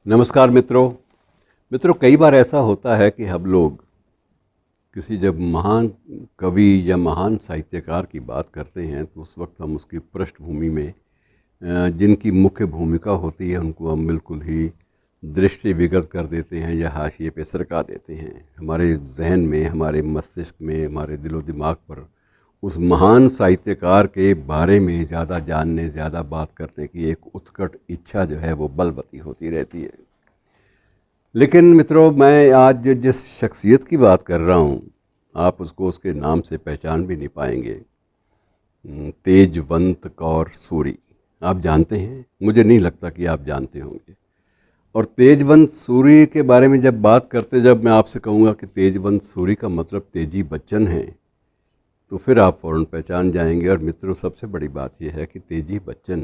नमस्कार मित्रों, कई बार ऐसा होता है कि हम लोग किसी जब महान कवि या महान साहित्यकार की बात करते हैं तो उस वक्त हम उसकी पृष्ठभूमि में जिनकी मुख्य भूमिका होती है उनको हम बिल्कुल ही दृष्टि विगत कर देते हैं या हाशिए पे सरका देते हैं। हमारे जहन में, हमारे मस्तिष्क में, हमारे दिलो दिमाग पर उस महान साहित्यकार के बारे में ज़्यादा जानने, ज़्यादा बात करने की एक उत्कट इच्छा जो है वो बलवती होती रहती है। लेकिन मित्रों, मैं आज जिस शख्सियत की बात कर रहा हूँ, आप उसको उसके नाम से पहचान भी नहीं पाएंगे। तेजवंत कौर सूरी। आप जानते हैं? मुझे नहीं लगता कि आप जानते होंगे। और तेजवंत सूरी के बारे में जब मैं आपसे कहूँगा कि तेजवंत सूरी का मतलब तेजी बच्चन है, तो फिर आप फ़ौरन पहचान जाएंगे। और मित्रों, सबसे बड़ी बात यह है कि तेजी बच्चन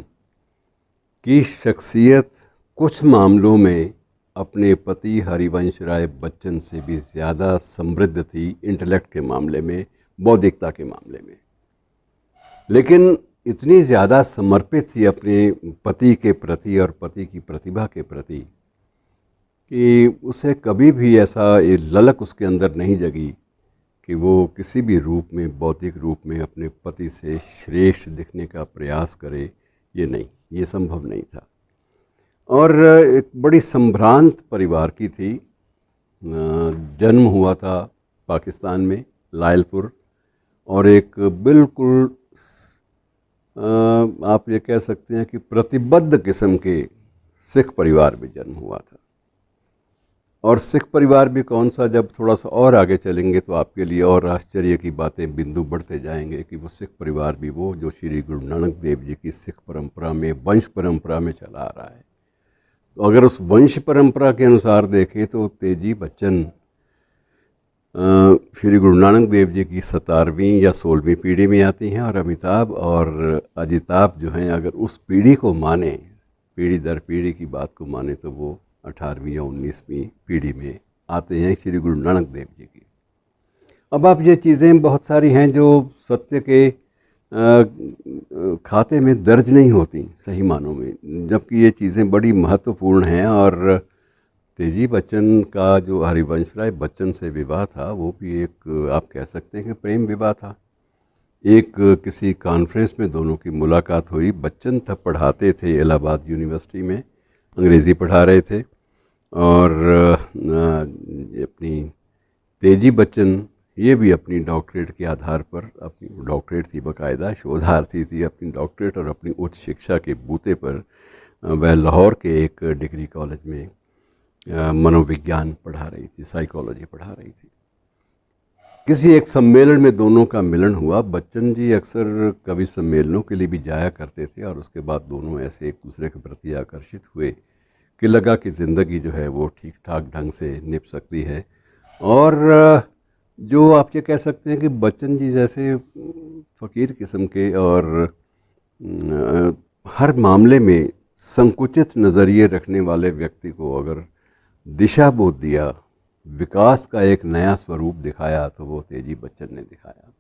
की शख्सियत कुछ मामलों में अपने पति हरिवंश राय बच्चन से भी ज़्यादा समृद्ध थी, इंटेलेक्ट के मामले में, बौद्धिकता के मामले में। लेकिन इतनी ज़्यादा समर्पित थी अपने पति के प्रति और पति की प्रतिभा के प्रति कि उसे कभी भी ऐसा ये ललक उसके अंदर नहीं जगी कि वो किसी भी रूप में, बौद्धिक रूप में अपने पति से श्रेष्ठ दिखने का प्रयास करे। ये संभव नहीं था। और एक बड़ी संभ्रांत परिवार की थी। जन्म हुआ था पाकिस्तान में, लायलपुर, और एक बिल्कुल आप ये कह सकते हैं कि प्रतिबद्ध किस्म के सिख परिवार में जन्म हुआ था। और सिख परिवार भी कौन सा, जब थोड़ा सा और आगे चलेंगे तो आपके लिए और आश्चर्य की बातें, बिंदु बढ़ते जाएंगे कि वो सिख परिवार भी वो जो श्री गुरु नानक देव जी की सिख परंपरा में, वंश परंपरा में चला आ रहा है। तो अगर उस वंश परंपरा के अनुसार देखें तो तेजी बच्चन श्री गुरु नानक देव जी की 17वीं या 16वीं पीढ़ी में आती हैं, और अमिताभ और अजिताभ जो हैं, अगर उस पीढ़ी को माने, पीढ़ी दर पीढ़ी की बात को माने, तो वो 18वीं या 19वीं पीढ़ी में आते हैं श्री गुरु नानक देव जी की। अब आप ये चीज़ें बहुत सारी हैं जो सत्य के खाते में दर्ज नहीं होती सही मानों में, जबकि ये चीज़ें बड़ी महत्वपूर्ण हैं। और तेजी बच्चन का जो हरिवंश राय बच्चन से विवाह था, वो भी एक, आप कह सकते हैं कि प्रेम विवाह था। एक किसी कॉन्फ्रेंस में दोनों की मुलाकात हुई। बच्चन तब पढ़ाते थे इलाहाबाद यूनिवर्सिटी में, अंग्रेज़ी पढ़ा रहे थे, और अपनी तेजी बच्चन ये भी अपनी डॉक्टरेट के आधार पर, अपनी डॉक्टरेट थी बाकायदा, शोधार्थी थी, अपनी डॉक्टरेट और अपनी उच्च शिक्षा के बूते पर वह लाहौर के एक डिग्री कॉलेज में मनोविज्ञान पढ़ा रही थी, साइकोलॉजी पढ़ा रही थी। किसी एक सम्मेलन में दोनों का मिलन हुआ। बच्चन जी अक्सर कवि सम्मेलनों के लिए भी जाया करते थे, और उसके बाद दोनों ऐसे एक दूसरे के प्रति आकर्षित हुए कि लगा कि ज़िंदगी जो है वो ठीक ठाक ढंग से निभ सकती है। और जो आप ये कह सकते हैं कि बच्चन जी जैसे फ़कीर किस्म के और हर मामले में संकुचित नज़रिए रखने वाले व्यक्ति को अगर दिशा बोध दिया, विकास का एक नया स्वरूप दिखाया, तो वो तेजी बच्चन ने दिखाया।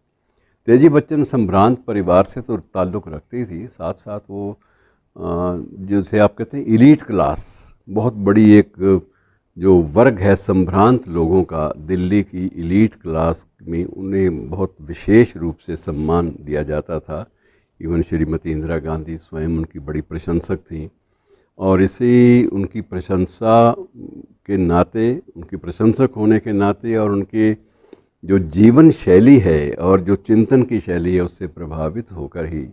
तेजी बच्चन संभ्रांत परिवार से तो ताल्लुक़ रखती थी, साथ साथ वो जैसे आप कहते हैं इलीट क्लास, बहुत बड़ी एक जो वर्ग है संभ्रांत लोगों का, दिल्ली की इलीट क्लास में उन्हें बहुत विशेष रूप से सम्मान दिया जाता था। इवन श्रीमती इंदिरा गांधी स्वयं उनकी बड़ी प्रशंसक थी, और इसी उनकी प्रशंसा के नाते, उनकी प्रशंसक होने के नाते, और उनके जो जीवन शैली है और जो चिंतन की शैली है, उससे प्रभावित होकर ही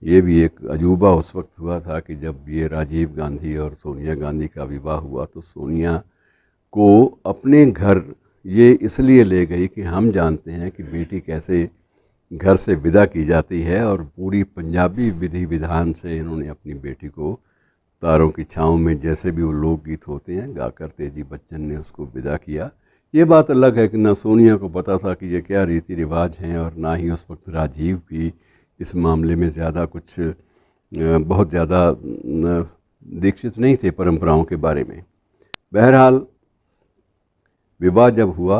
ये भी एक अजूबा उस वक्त हुआ था कि जब ये राजीव गांधी और सोनिया गांधी का विवाह हुआ, तो सोनिया को अपने घर ये इसलिए ले गई कि हम जानते हैं कि बेटी कैसे घर से विदा की जाती है, और पूरी पंजाबी विधि विधान से इन्होंने अपनी बेटी को तारों की छाँव में, जैसे भी वो लोकगीत होते हैं, गाकर तेजी बच्चन ने उसको विदा किया। ये बात अलग है कि ना सोनिया को पता था कि ये क्या रीति रिवाज हैं, और ना ही उस वक्त राजीव भी इस मामले में ज़्यादा कुछ बहुत ज़्यादा दीक्षित नहीं थे परंपराओं के बारे में। बहरहाल विवाह जब हुआ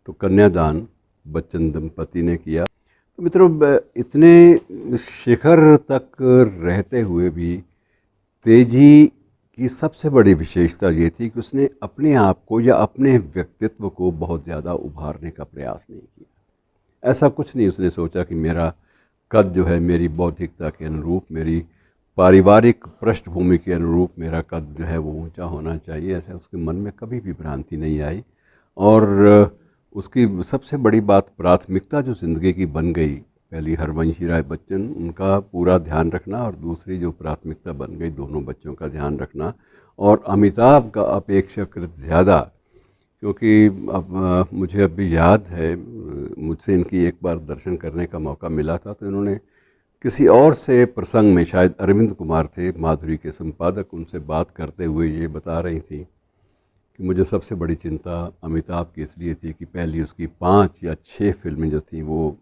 तो कन्यादान बच्चन दंपति ने किया। तो मित्रों, इतने शिखर तक रहते हुए भी तेजी की सबसे बड़ी विशेषता ये थी कि उसने अपने आप को या अपने व्यक्तित्व को बहुत ज़्यादा उभारने का प्रयास नहीं किया। ऐसा कुछ नहीं उसने सोचा कि मेरा कद जो है मेरी बौद्धिकता के अनुरूप, मेरी पारिवारिक पृष्ठभूमि के अनुरूप मेरा कद जो है वो ऊंचा होना चाहिए, ऐसा उसके मन में कभी भी भ्रांति नहीं आई। और उसकी सबसे बड़ी बात, प्राथमिकता जो ज़िंदगी की बन गई, पहली हरवंशी राय बच्चन, उनका पूरा ध्यान रखना, और दूसरी जो प्राथमिकता बन गई दोनों बच्चों का ध्यान रखना, और अमिताभ का अपेक्षाकृत ज़्यादा, क्योंकि अब मुझे अभी याद है, मुझसे इनकी एक बार दर्शन करने का मौका मिला था, तो इन्होंने किसी और से प्रसंग में, शायद अरविंद कुमार थे माधुरी के संपादक, उनसे बात करते हुए ये बता रही थी कि मुझे सबसे बड़ी चिंता अमिताभ की इसलिए थी कि पहली उसकी 5 या 6 फिल्में जो थी वो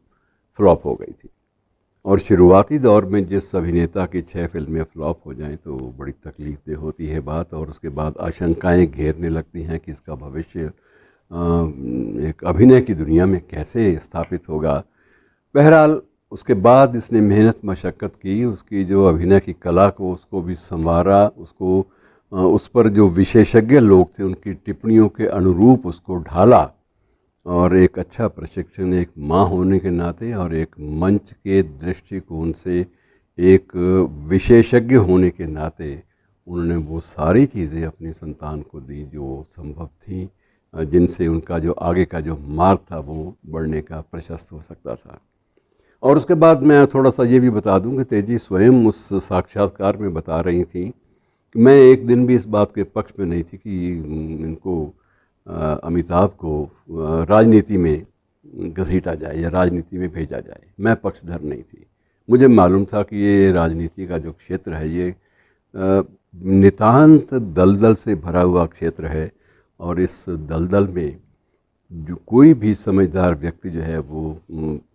फ्लॉप हो गई थी, और शुरुआती दौर में जिस अभिनेता की 6 फिल्में फ्लॉप हो जाएं तो बड़ी तकलीफ दे होती है बात, और उसके बाद आशंकाएं घेरने लगती हैं कि इसका भविष्य एक अभिनय की दुनिया में कैसे स्थापित होगा। बहरहाल उसके बाद इसने मेहनत मशक्क़त की, उसकी जो अभिनय की कला को उसको भी संवारा, उसको उस पर जो विशेषज्ञ लोग थे उनकी टिप्पणियों के अनुरूप उसको ढाला, और एक अच्छा प्रशिक्षण एक माँ होने के नाते और एक मंच के दृष्टिकोण से एक विशेषज्ञ होने के नाते उन्होंने वो सारी चीज़ें अपनी संतान को दी जो संभव थी, जिनसे उनका जो आगे का जो मार्ग था वो बढ़ने का प्रशस्त हो सकता था। और उसके बाद मैं थोड़ा सा ये भी बता दूं कि तेजी स्वयं उस साक्षात्कार में बता रही थी, मैं एक दिन भी इस बात के पक्ष में नहीं थी कि इनको अमिताभ को राजनीति में घसीटा जाए या राजनीति में भेजा जाए। मैं पक्षधर नहीं थी। मुझे मालूम था कि ये राजनीति का जो क्षेत्र है ये नितांत दलदल से भरा हुआ क्षेत्र है, और इस दलदल में जो कोई भी समझदार व्यक्ति जो है वो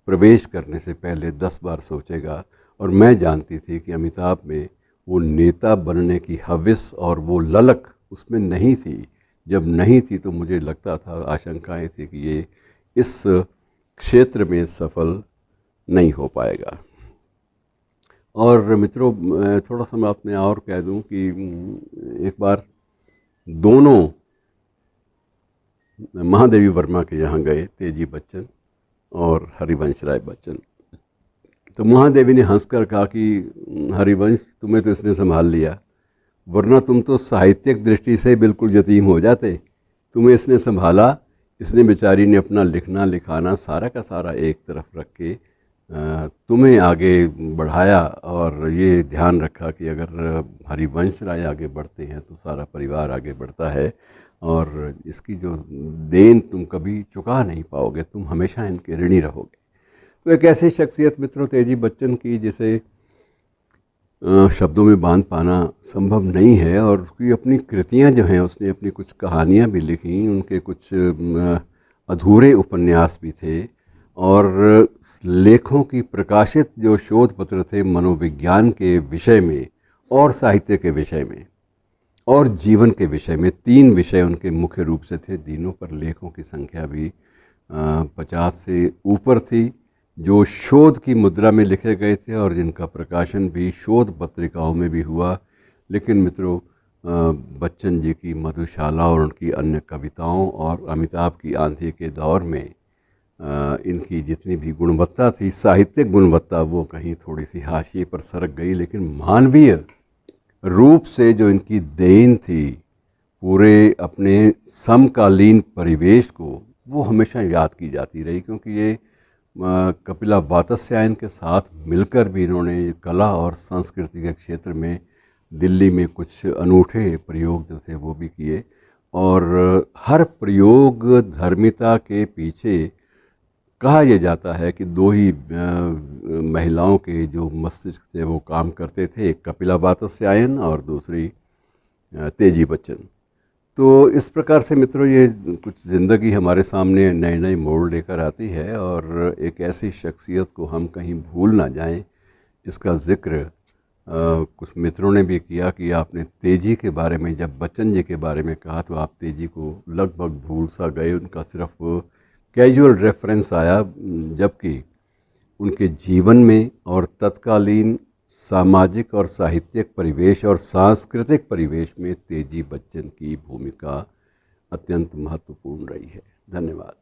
प्रवेश करने से पहले 10 बार सोचेगा। और मैं जानती थी कि अमिताभ में वो नेता बनने की हविस और वो ललक उसमें नहीं थी। जब नहीं थी तो मुझे लगता था, आशंकाएं थी कि ये इस क्षेत्र में सफल नहीं हो पाएगा। और मित्रों, थोड़ा सा मैं आपने और कह दूं कि एक बार दोनों महादेवी वर्मा के यहाँ गए, तेजी बच्चन और हरिवंश राय बच्चन। तो महादेवी ने हंसकर कहा कि हरिवंश, तुम्हें तो इसने संभाल लिया, वरना तुम तो साहित्यिक दृष्टि से बिल्कुल यतीम हो जाते। तुम्हें इसने संभाला, इसने बेचारी ने अपना लिखना लिखाना सारा का सारा एक तरफ रख के तुम्हें आगे बढ़ाया, और ये ध्यान रखा कि अगर हरिवंश राय आगे बढ़ते हैं तो सारा परिवार आगे बढ़ता है, और इसकी जो देन तुम कभी चुका नहीं पाओगे, तुम हमेशा इनके ऋणी रहोगे। तो एक ऐसी शख्सियत मित्रों तेजी बच्चन की जिसे शब्दों में बांध पाना संभव नहीं है, और उसकी अपनी कृतियां जो हैं, उसने अपनी कुछ कहानियां भी लिखी, उनके कुछ अधूरे उपन्यास भी थे, और लेखों की प्रकाशित जो शोध पत्र थे मनोविज्ञान के विषय में और साहित्य के विषय में और जीवन के विषय में, 3 विषय उनके मुख्य रूप से थे। तीनों पर लेखों की संख्या भी 50 से ऊपर थी, जो शोध की मुद्रा में लिखे गए थे और जिनका प्रकाशन भी शोध पत्रिकाओं में भी हुआ। लेकिन मित्रों, बच्चन जी की मधुशाला और उनकी अन्य कविताओं और अमिताभ की आंधी के दौर में इनकी जितनी भी गुणवत्ता थी, साहित्यिक गुणवत्ता, वो कहीं थोड़ी सी हाशिए पर सरक गई। लेकिन मानवीय रूप से जो इनकी देन थी पूरे अपने समकालीन परिवेश को, वो हमेशा याद की जाती रही, क्योंकि ये कपिला वात्स्यायन के साथ मिलकर भी इन्होंने कला और संस्कृति के क्षेत्र में दिल्ली में कुछ अनूठे प्रयोग जो थे वो भी किए, और हर प्रयोग धर्मिता के पीछे कहा यह जाता है कि 2 ही महिलाओं के जो मस्तिष्क से वो काम करते थे, एक कपिला वात्स्यायन और दूसरी तेजी बच्चन। तो इस प्रकार से मित्रों ये कुछ ज़िंदगी हमारे सामने नए नए मोड़ लेकर आती है, और एक ऐसी शख्सियत को हम कहीं भूल ना जाएं, इसका ज़िक्र कुछ मित्रों ने भी किया कि आपने तेजी के बारे में, जब बच्चन जी के बारे में कहा तो आप तेजी को लगभग भूल सा गए, उनका सिर्फ कैजुअल रेफरेंस आया, जबकि उनके जीवन में और तत्कालीन सामाजिक और साहित्यिक परिवेश और सांस्कृतिक परिवेश में तेजी बच्चन की भूमिका अत्यंत महत्वपूर्ण रही है। धन्यवाद।